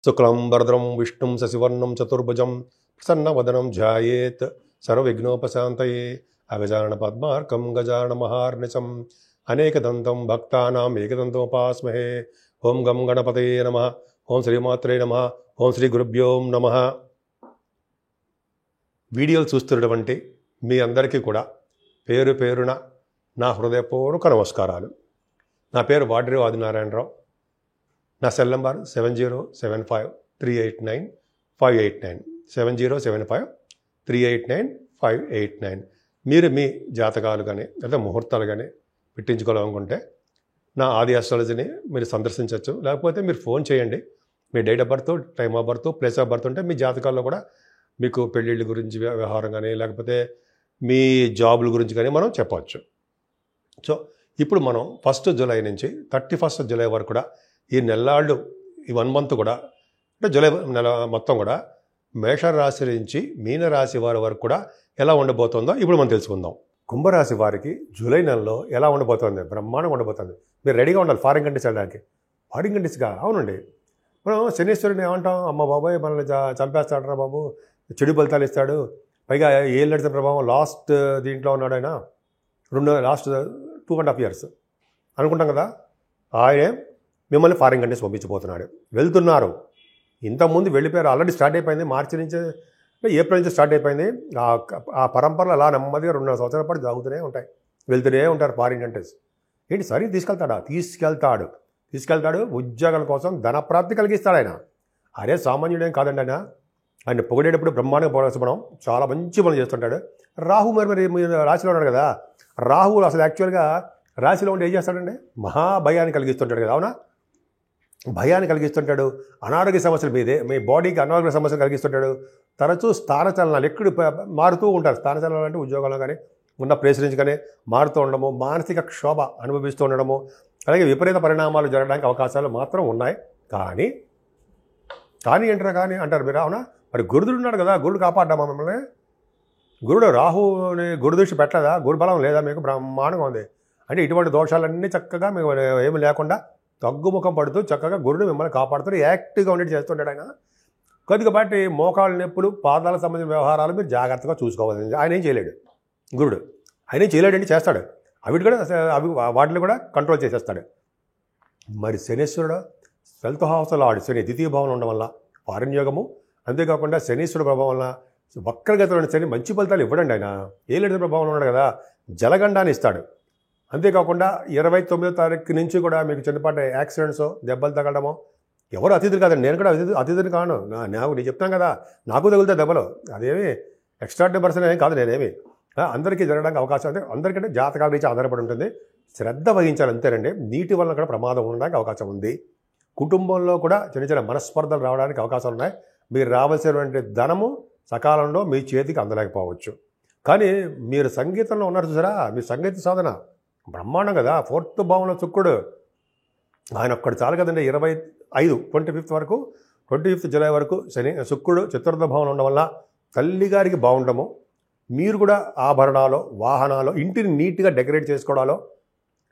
శుక్లం వరదరం విష్ణుం శశివర్ణం చతుర్భుజం ప్రసన్నవదనం ధ్యాయేత్ సర్వవిఘ్నోపశాంతయే అగజానన పద్మార్కం గజానన మహార్నిశం అనేకదంతం భక్తానాం ఏకదంతముపాస్మహే. ఓం గం గణపతయే నమః. ఓం శ్రీమాత్రే నమః. ఓం శ్రీ గురుభ్యో నమః. వీడియోలు చూస్తున్నటువంటి మీ అందరికీ కూడా పేరు పేరున నా హృదయపూర్వక నమస్కారాలు. నా పేరు వాడ్రి ఆదినారాయణరావు. నా సెల్ నంబర్ 7075389589 7075389589. మీరు మీ జాతకాలు కానీ లేదా ముహూర్తాలు కానీ పెట్టించుకోవాలనుకుంటే నా ఆది ఆస్ట్రాలజీని మీరు సందర్శించవచ్చు. లేకపోతే మీరు ఫోన్ చేయండి. మీ date of birth, time of birth, place of birth ఉంటే మీ జాతకాల్లో కూడా మీకు పెళ్ళిళ్ళ గురించి వ్యవహారం కానీ లేకపోతే మీ జాబుల గురించి కానీ మనం చెప్పవచ్చు. సో ఇప్పుడు మనం 1 జూలై నుంచి 31 జూలై వరకు కూడా ఈ నెల్లాళ్ళు ఈ 1 మంత్ కూడా అంటే జూలై నెల మొత్తం కూడా మేషరాశి నుంచి మీనరాశి వారి వరకు కూడా ఎలా ఉండబోతుందో ఇప్పుడు మనం తెలుసుకుందాం. కుంభరాశి వారికి జూలై నెలలో ఎలా ఉండబోతుంది? బ్రహ్మాండంగా ఉండబోతుంది. మీరు రెడీగా ఉండాలి ఫారిన్ కంట్రీస్ వెళ్ళడానికి. ఫారిన్ కంట్రీస్గా అవునండి. మనం శనీశ్వరుని ఏమంటాం? అమ్మ బాబాయ్ మనల్ని చంపేస్తాడరా బాబు, చెడు ఫలితాలు ఇస్తాడు, పైగా ఏళ్ళు నడిచిన ప్రభావం లాస్ట్ దీంట్లో ఉన్నాడు ఆయన, లాస్ట్ 2.5 years అనుకుంటాం కదా. ఆయనే మిమ్మల్ని ఫారిన్ కంట్రీస్ పంపించబోతున్నాడు. వెళ్తున్నారు. ఇంతకుముందు వెళ్ళిపోయారు, ఆల్రెడీ స్టార్ట్ అయిపోయింది. మార్చి నుంచి ఏప్రిల్ నుంచి స్టార్ట్ అయిపోయింది. ఆ పరంపరలు అలా నెమ్మదిగా 2.5 సంవత్సరాల పాటు జరుగుతూనే ఉంటాయి. వెళ్తూనే ఉంటారు ఫారిన్ కంట్రీస్. ఏంటి సరే తీసుకెళ్తాడు. ఉద్యోగాల కోసం ధనప్రాప్తి కలిగిస్తాడు ఆయన. అరే సామాన్యుడేం కాదండి ఆయన. ఆయన పొగిడేటప్పుడు బ్రహ్మాండంగా పొగడం, చాలా మంచి పనులు చేస్తుంటాడు. రాహు మరి రాశిలో ఉన్నాడు కదా. రాహు అసలు యాక్చువల్గా రాశిలో ఉండి ఏం చేస్తాడండి? మహాభయాన్ని కలిగిస్తుంటాడు కదా. అవునా? భయాన్ని కలిగిస్తుంటాడు. అనారోగ్య సమస్యలు మీ బాడీకి అనారోగ్య సమస్యలు కలిగిస్తుంటాడు. తరచూ స్థానచలనాలు ఎక్కడ మారుతూ ఉంటారు. స్థానచలనాలు అంటే ఉద్యోగంలో కానీ ఉన్న ప్లేస్ నుంచి కానీ మారుతూ ఉండడము, మానసిక క్షోభ అనుభవిస్తూ ఉండడము, అలాగే విపరీత పరిణామాలు జరగడానికి అవకాశాలు మాత్రం ఉన్నాయి. కానీ అంటారు మీరు. అవునా? మరి గురుడు ఉన్నాడు కదా, గురుడు కాపాడ్డామా మిమ్మల్ని? గురుడు రాహుని గురుదృష్టి పెట్టలేదా? గురుబలం లేదా మీకు? బ్రహ్మాండంగా ఉంది. అంటే ఇటువంటి దోషాలన్నీ చక్కగా మీకు ఏమి లేకుండా తగ్గుముఖం పడుతూ చక్కగా గురుడు మిమ్మల్ని కాపాడుతూ యాక్టివ్గా ఉండేది చేస్తుంటాడు ఆయన. కొద్దిగా బట్టి మోకాళ్ళ నొప్పులు, పాదాలకు సంబంధించిన వ్యవహారాలు మీరు జాగ్రత్తగా చూసుకోవాలి. ఆయన ఏం చేయలేడు గురుడు. ఆయన ఏం చేయలేడండి, చేస్తాడు. వాటిని కూడా కంట్రోల్ చేసేస్తాడు. మరి శనీశ్వరుడు 12th హౌస్లో ఆడు శని ద్వితీయ భావంలో ఉండడం వల్ల ఫారిన్ యోగము, అంతేకాకుండా శనీశ్వరుడు ప్రభావం వల్ల వక్రగతిలోని శని మంచి ఫలితాలు ఇవ్వడండి. ఆయన ఏలేడు ప్రభావంలో ఉన్నాడు కదా, జలగండాన్ని ఇస్తాడు. అంతేకాకుండా 29వ తారీఖు నుంచి కూడా మీకు చిన్నపాటి యాక్సిడెంట్స్, దెబ్బలు తగలడము. ఎవరు అతిథులు కాదండి, నేను కూడా అతిథిని కాను. నేను చెప్తాను కదా, నాకు తగులుతాయి దెబ్బలు. అదేమి ఎక్స్ట్రాడినరీ పర్సన్ ఏం కాదు నేనేమి. అందరికీ జరగడానికి అవకాశం అంటే అందరికంటే జాతకాల నుంచి ఆధారపడి ఉంటుంది. శ్రద్ధ వహించాలి అంతేనండి. నీటి వల్ల కూడా ప్రమాదం ఉండడానికి అవకాశం ఉంది. కుటుంబంలో కూడా చిన్న చిన్న మనస్పర్ధలు రావడానికి అవకాశాలు ఉన్నాయి. మీరు రావాల్సినటువంటి ధనము సకాలంలో మీ చేతికి అందలేకపోవచ్చు. కానీ మీరు సంగీతంలో ఉన్నారు చూసారా, మీ సంగీత సాధన బ్రహ్మాండం కదా. 4th భావంలో శుక్రుడు, ఆయన ఒక్కడు చాలు కదండి. 25 వరకు 25 జూలై వరకు శుక్రుడు 4th భావంలో ఉండడం వల్ల తల్లిగారికి బాగుండము, మీరు కూడా ఆభరణాలు, వాహనాలు, ఇంటిని నీట్గా డెకరేట్ చేసుకోవడాలో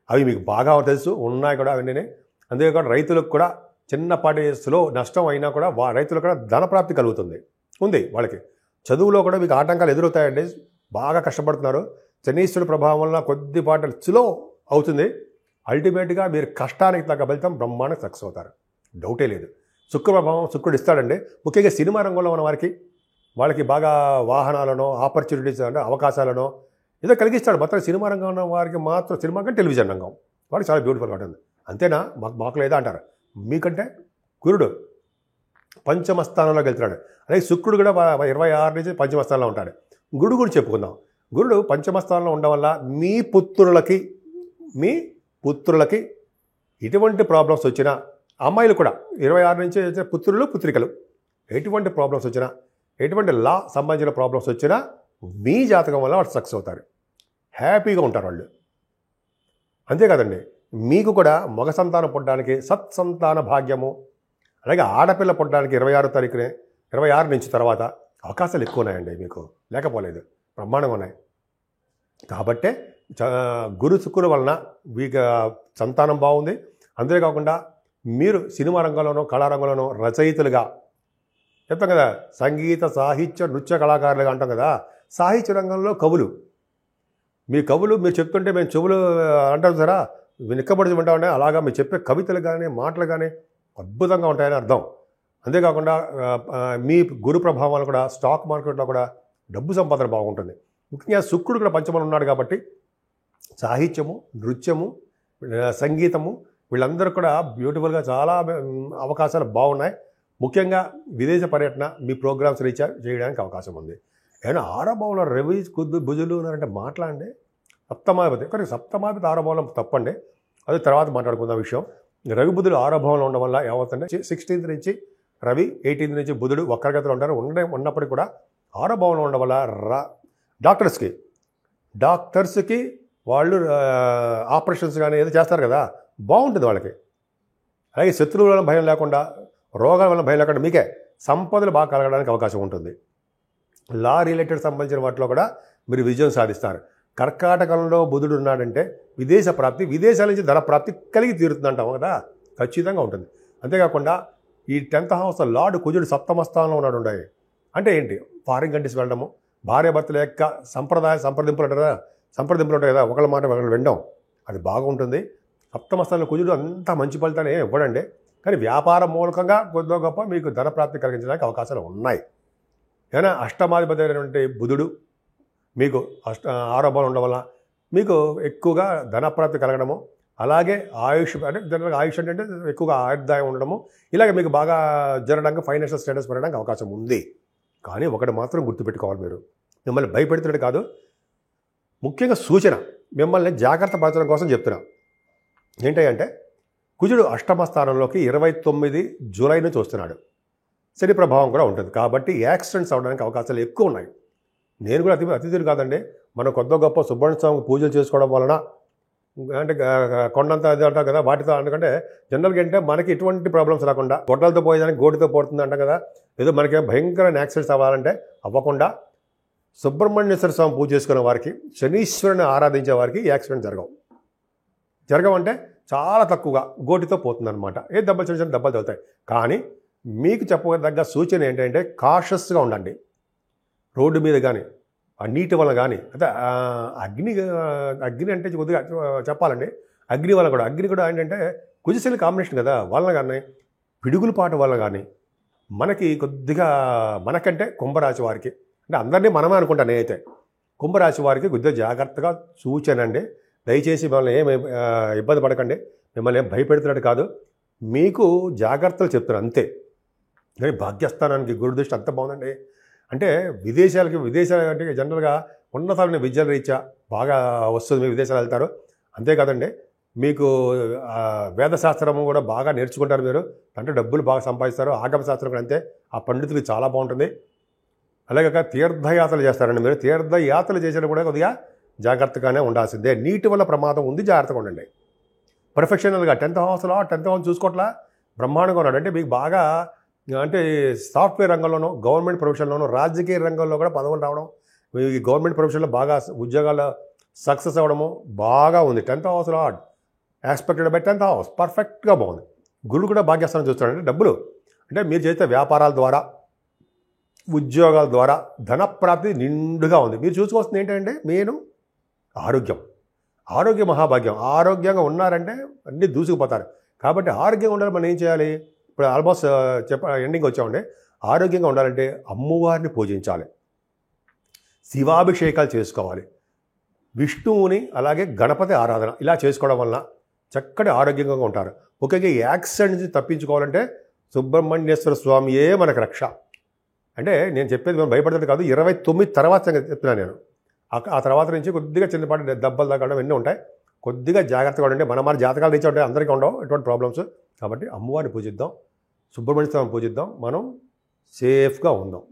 అవి మీకు బాగా తెలుసు, ఉన్నాయి కూడా అవన్నీ. అంతేకాకుండా రైతులకు కూడా చిన్నపాటి నష్టం అయినా కూడా రైతులకు కూడా ధనప్రాప్తి కలుగుతుంది ఉంది. వాళ్ళకి చదువులో కూడా మీకు ఆటంకాలు ఎదురవుతాయండి. బాగా కష్టపడుతున్నారు. శనీశ్వరుడు ప్రభావం వల్ల కొద్దిపాటి స్లో అవుతుంది. అల్టిమేట్గా మీరు కష్టానికి తగ్గ ఫలితం బ్రహ్మాండంగా సక్సెస్ అవుతారు, డౌటే లేదు. శుక్రుడు ఇస్తాడండి. ముఖ్యంగా సినిమా రంగంలో ఉన్న వాళ్ళకి బాగా వాహనాలను, ఆపర్చునిటీస్ అంటే అవకాశాలను ఏదో కలిగిస్తాడు. మొత్తం సినిమా రంగంలో ఉన్న వారికి మాత్రం సినిమా కంటే టెలివిజన్ రంగం వాడికి చాలా బ్యూటిఫుల్గా ఉంటుంది. అంతేనా? మాకు లేదా అంటారు. మీకంటే గురుడు పంచమ స్థానంలోకి వెళ్తున్నాడు. అలాగే శుక్రుడు కూడా 26 నుంచి పంచమ స్థానంలో ఉంటాడు. గురుడు కూడా చెప్పుకుందాం. గురుడు పంచమ స్థానంలో ఉండడం వల్ల మీ పుత్రులకి ఎటువంటి ప్రాబ్లమ్స్ వచ్చినా, అమ్మాయిలు కూడా 26 నుంచి పుత్రులు పుత్రికలు ఎటువంటి ప్రాబ్లమ్స్ వచ్చినా, ఎటువంటి లా సంబంధించిన ప్రాబ్లమ్స్ వచ్చినా మీ జాతకం వల్ల వాళ్ళు సక్సెస్ అవుతారు, హ్యాపీగా ఉంటారు వాళ్ళు. అంతేకాదండి, మీకు కూడా మగ సంతానం పుట్టడానికి సత్సంతాన భాగ్యము, అలాగే ఆడపిల్ల పుట్టడానికి 26 నుంచి తర్వాత అవకాశాలు ఎక్కువ ఉన్నాయండి. మీకు లేకపోలేదు, బ్రహ్మాండంగా ఉన్నాయి. కాబట్టే గురు శుక్రుల వలన మీకు సంతానం బాగుంది. అంతేకాకుండా మీరు సినిమా రంగంలోనో కళారంగంలోనో రచయితలుగా చెప్తాం కదా, సంగీత సాహిత్య నృత్య కళాకారులుగా అంటాం కదా. సాహిత్య రంగంలో కవులు, మీ కవులు మీరు చెప్తుంటే మేము చెవులు అంటారు సరా, నిక్కబడి వింటామంటే అలాగా మీరు చెప్పే కవితలు కానీ మాటలు కానీ అద్భుతంగా ఉంటాయని అర్థం. అంతేకాకుండా మీ గురు ప్రభావాలు కూడా స్టాక్ మార్కెట్లో కూడా డబ్బు సంపాదన బాగుంటుంది. ముఖ్యంగా శుక్రుడు కూడా పంచమని ఉన్నాడు కాబట్టి సాహిత్యము, నృత్యము, సంగీతము వీళ్ళందరూ కూడా బ్యూటిఫుల్గా చాలా అవకాశాలు బాగున్నాయి. ముఖ్యంగా విదేశ పర్యటన మీ ప్రోగ్రామ్స్ రీచ్ చేయడానికి అవకాశం ఉంది. ఏమైనా ఆరభావంలో రవి కుద్దు భుజులు ఉన్నారంటే మాట్లాడండి. సప్తమాధిపతి కానీ సప్తమాధిపతి ఆరభావం తప్పండి, అది తర్వాత మాట్లాడుకుందాం విషయం. రవి బుధుడు ఆరభావంలో ఉండడం వల్ల ఏమవుతుందంటే 16th నుంచి రవి, 18th నుంచి బుధుడు వక్రగతిలో ఉంటారు. ఉన్నప్పటికీ కూడా ఆరభావంలో ఉండడం వల్ల డాక్టర్స్కి వాళ్ళు ఆపరేషన్స్ కానీ ఏదో చేస్తారు కదా, బాగుంటుంది వాళ్ళకి. అలాగే శత్రువుల వల్ల భయం లేకుండా, రోగాల వల్ల భయం లేకుండా మీకే సంపదలు బాగా కలగడానికి అవకాశం ఉంటుంది. లా రిలేటెడ్ సంబంధించిన వాటిలో కూడా మీరు విజయం సాధిస్తారు. కర్కాటకంలో బుధుడు ఉన్నాడంటే విదేశ ప్రాప్తి, విదేశాల నుంచి ధన ప్రాప్తి కలిగి తీరుతుందంటాం కదా, ఖచ్చితంగా ఉంటుంది. అంతేకాకుండా ఈ 10th హౌస్ లార్డ్ కుజుడు సప్తమ స్థానంలో ఉన్నాడు ఉండాలి అంటే ఏంటి, ఫారిన్ కంట్రీస్ వెళ్ళడము, భార్యాభర్తల యొక్క సంప్రదింపులు ఉంటాయి కదా, ఒకళ్ళ మాట ఒకళ్ళు వినడం, అది బాగుంటుంది. సప్తమ స్థానంలో కుజుడు అంతా మంచి ఫలితాలు ఇవ్వడండి, కానీ వ్యాపార మూలకంగా కొద్దిగా గొప్ప మీకు ధన ప్రాప్తి కలిగించడానికి అవకాశాలు ఉన్నాయి. ఏదైనా అష్టమాధిపతి అయినటువంటి బుధుడు మీకు ఆరోపణలు ఉండడం వల్ల మీకు ఎక్కువగా ధనప్రాప్తి కలగడము, అలాగే ఆయుష్ అంటే జనరల్గా ఆయుష్ అంటే ఎక్కువగా ఆయుర్దాయం ఉండడము, ఇలాగే మీకు బాగా జరగడానికి ఫైనాన్షియల్ స్టేటస్ పెరగడానికి అవకాశం ఉంది. కానీ ఒకటి మాత్రం గుర్తుపెట్టుకోవాలి, మీరు మిమ్మల్ని భయపెడుతున్నట్టు కాదు, ముఖ్యంగా సూచన మిమ్మల్ని జాగ్రత్త పరచడం కోసం చెప్తున్నా. ఏంటంటే కుజుడు అష్టమ స్థానంలోకి 29 జూలై నుంచి వస్తున్నాడు. శని ప్రభావం కూడా ఉంటుంది కాబట్టి యాక్సిడెంట్స్ అవడానికి అవకాశాలు ఎక్కువ ఉన్నాయి. నేను కూడా అతిథులు కాదండి, మనం కొత్త గొప్ప సుబ్రహ్మణ్య స్వామి పూజలు చేసుకోవడం వలన అంటే కొండంత అది అంటాం కదా, వాటితో ఎందుకంటే జనరల్గా అంటే మనకి ఎటువంటి ప్రాబ్లమ్స్ రాకుండా గొడ్డలతో పోయేదానికి గోటితో పోతుంది అంటాం కదా, ఏదో మనకి భయంకరమైన యాక్సిడెంట్స్ అవ్వాలంటే అవ్వకుండా సుబ్రహ్మణ్యేశ్వర స్వామి పూజ చేసుకునే వారికి, శనీశ్వరుని ఆరాధించే వారికి యాక్సిడెంట్ జరగవంటే చాలా తక్కువగా గోటితో పోతుందన్నమాట. ఏ దెబ్బలు చిన్న చిన్న దెబ్బలు తగులుతాయి. కానీ మీకు చెప్పదగ్గ సూచన ఏంటంటే కాషస్గా ఉండండి. రోడ్డు మీద కానీ ఆ నీటి వల్ల కానీ అంటే అగ్ని అంటే కొద్దిగా చెప్పాలండి, అగ్ని కూడా ఏంటంటే కుజశని కాంబినేషన్ కదా, వల్ల కానీ పిడుగులపాటు వల్ల కానీ మనకి కొద్దిగా మనకంటే కుంభరాశి వారికి అంటే అందరినీ మనమే అనుకుంటాను నేనైతే, కుంభరాశి వారికి కొద్దిగా జాగ్రత్తగా సూచన అండి. దయచేసి మిమ్మల్ని ఏం ఇబ్బంది పడకండి, మిమ్మల్ని ఏం భయపెడుతున్నట్టు కాదు, మీకు జాగ్రత్తలు చెప్తున్నారు అంతే. కానీ భాగ్యస్థానానికి గురుదృష్టి అంత బాగుందండి. అంటే విదేశాలు అంటే జనరల్గా ఉన్నతమైన విద్యల రీత్యా బాగా వస్తుంది, మీరు విదేశాలు వెళ్తారు. అంతేకాదండి మీకు వేదశాస్త్రము కూడా బాగా నేర్చుకుంటారు మీరు, అంటే డబ్బులు బాగా సంపాదిస్తారు. ఆగమ శాస్త్రం కూడా అంతే, ఆ పండితులకి చాలా బాగుంటుంది. అలాగే తీర్థయాత్రలు చేస్తారండి మీరు, తీర్థయాత్రలు చేసినా కూడా కొద్దిగా జాగ్రత్తగానే ఉండాల్సిందే. నీటి వల్ల ప్రమాదం ఉంది, జాగ్రత్తగా ఉండండి. ప్రొఫెషనల్గా 10th హౌస్ చూసుకోవట్లా బ్రహ్మాండంగా ఉన్నాడు అంటే మీకు బాగా అంటే సాఫ్ట్వేర్ రంగంలోనూ, గవర్నమెంట్ ప్రొఫెషన్లోనూ, రాజకీయ రంగంలో కూడా పదవులు రావడం, ఈ గవర్నమెంట్ ప్రొఫెషన్లో బాగా ఉద్యోగాలు సక్సెస్ అవ్వడము బాగా ఉంది. 10th house lord expected by 10th house పర్ఫెక్ట్గా బాగుంది. గురుడు కూడా భాగ్యస్థానం చూస్తాడంటే డబ్బులు అంటే మీరు చేసే వ్యాపారాల ద్వారా, ఉద్యోగాల ద్వారా ధనప్రాప్తి నిండుగా ఉంది. మీరు చూసుకోవాల్సింది ఏంటంటే మెయిన్ ఆరోగ్యం మహాభాగ్యం. ఆరోగ్యంగా ఉన్నారంటే అన్నీ దూసుకుపోతారు. కాబట్టి ఆరోగ్యంగా ఉండాలి, మనం ఏం చేయాలి, ఇప్పుడు ఆల్మోస్ట్ ఎండింగ్ వచ్చామండి. ఆరోగ్యంగా ఉండాలంటే అమ్మవారిని పూజించాలి, శివాభిషేకాలు చేసుకోవాలి, విష్ణువుని అలాగే గణపతి ఆరాధన ఇలా చేసుకోవడం వలన చక్కటి ఆరోగ్యంగా ఉంటారు. ముఖ్యంగా యాక్సిడెంట్ నుంచి తప్పించుకోవాలంటే సుబ్రహ్మణ్యేశ్వర స్వామియే మనకు రక్ష. అంటే నేను చెప్పేది మనం భయపడేది కాదు, 29 తర్వాత చెప్తున్నాను నేను. ఆ తర్వాత నుంచి కొద్దిగా చిన్నపాటి దెబ్బలు తగ్గడం ఎన్నో ఉంటాయి. కొద్దిగా జాగ్రత్తగా ఉండండి. మన జాతకాలు రీచ్ ఉంటాయి, అందరికీ ఉండవు ఎటువంటి ప్రాబ్లమ్స్. కాబట్టి అమ్మవారిని పూజిద్దాం, సుబ్రహ్మణ్య స్వామిని పూజిద్దాం, మనం సేఫ్గా ఉందాం.